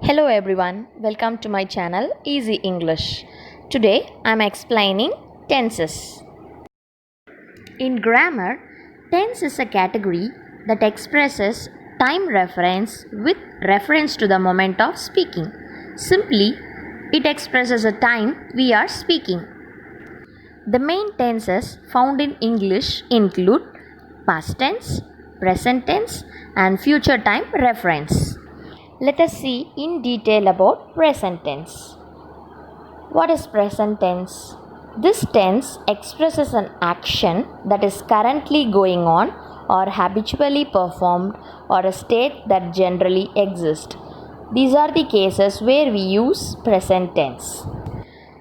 Hello everyone, welcome to my channel Easy English. Today I am explaining tenses. In grammar, tense is a category that expresses time reference with reference to the moment of speaking. Simply, it expresses a time we are speaking. The main tenses found in English include past tense, present tense, and future time reference. Let us see in detail about present tense. What is present tense? This tense expresses an action that is currently going on or habitually performed or a state that generally exists. These are the cases where we use present tense.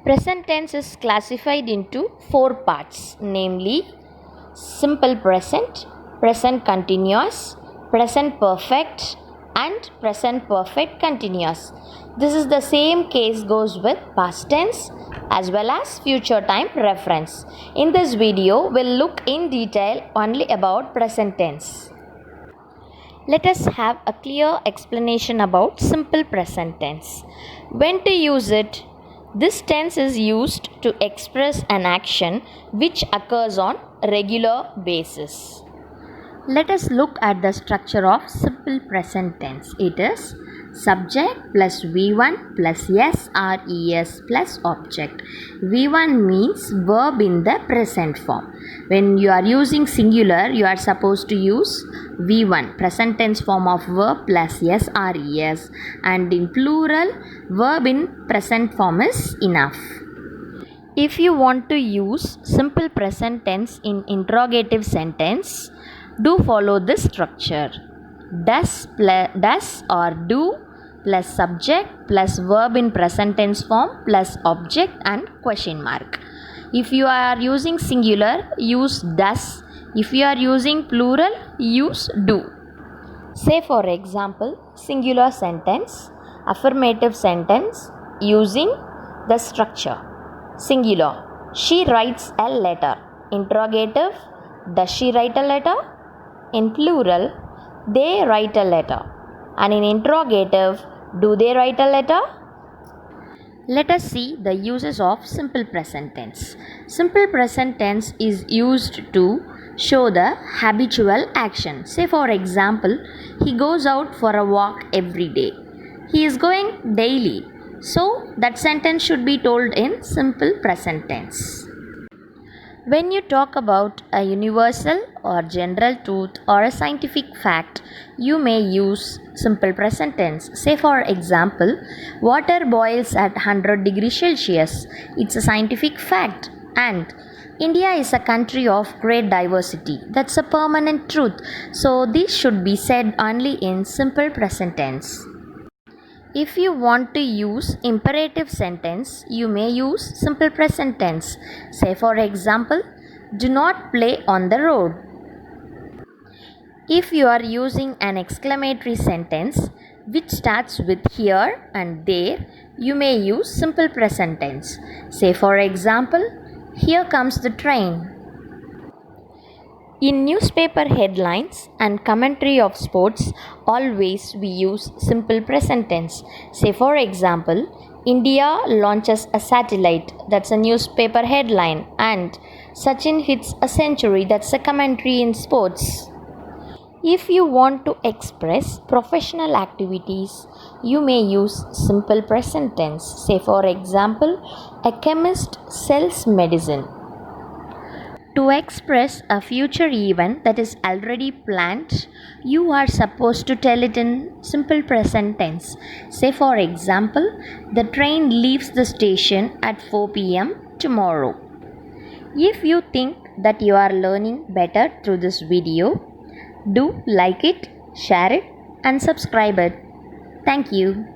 Present tense is classified into four parts, namely simple present, present continuous, present perfect, and present perfect continuous. This is the same case goes with past tense as well as future time reference. In this video, we'll look in detail only about present tense. Let us have a clear explanation about simple present tense. When to use it? This tense is used to express an action which occurs on a regular basis. Let us look at the structure of simple present tense. It is subject plus V1 plus SRES plus object. V1 means verb in the present form. When you are using singular, you are supposed to use V1, present tense form of verb plus SRES, and in plural, verb in present form is enough. If you want to use simple present tense in interrogative sentence, do follow this structure. Does or do plus subject plus verb in present tense form plus object and question mark. If you are using singular, use does. If you are using plural, use do. Say for example, singular sentence, affirmative sentence using the structure. Singular, she writes a letter. Interrogative, does she write a letter? In plural, they write a letter. And in interrogative, do they write a letter? Let us see the uses of simple present tense. Simple present tense is used to show the habitual action. Say for example, he goes out for a walk every day. He is going daily. So that sentence should be told in simple present tense. When you talk about a universal or general truth or a scientific fact, you may use simple present tense. Say for example, water boils at 100 degrees Celsius. It's a scientific fact. And India is a country of great diversity. That's a permanent truth. So this should be said only in simple present tense. If you want to use imperative sentence, you may use simple present tense. Say for example, do not play on the road. If you are using an exclamatory sentence which starts with here and there, you may use simple present tense. Say for example, here comes the train. In newspaper headlines and commentary of sports, always we use simple present tense. Say for example, India launches a satellite, that's a newspaper headline, and Sachin hits a century, that's a commentary in sports. If you want to express professional activities, you may use simple present tense. Say for example, a chemist sells medicine. To express a future event that is already planned, you are supposed to tell it in simple present tense. Say for example, the train leaves the station at 4 p.m. tomorrow. If you think that you are learning better through this video, do like it, share it, and subscribe it. Thank you.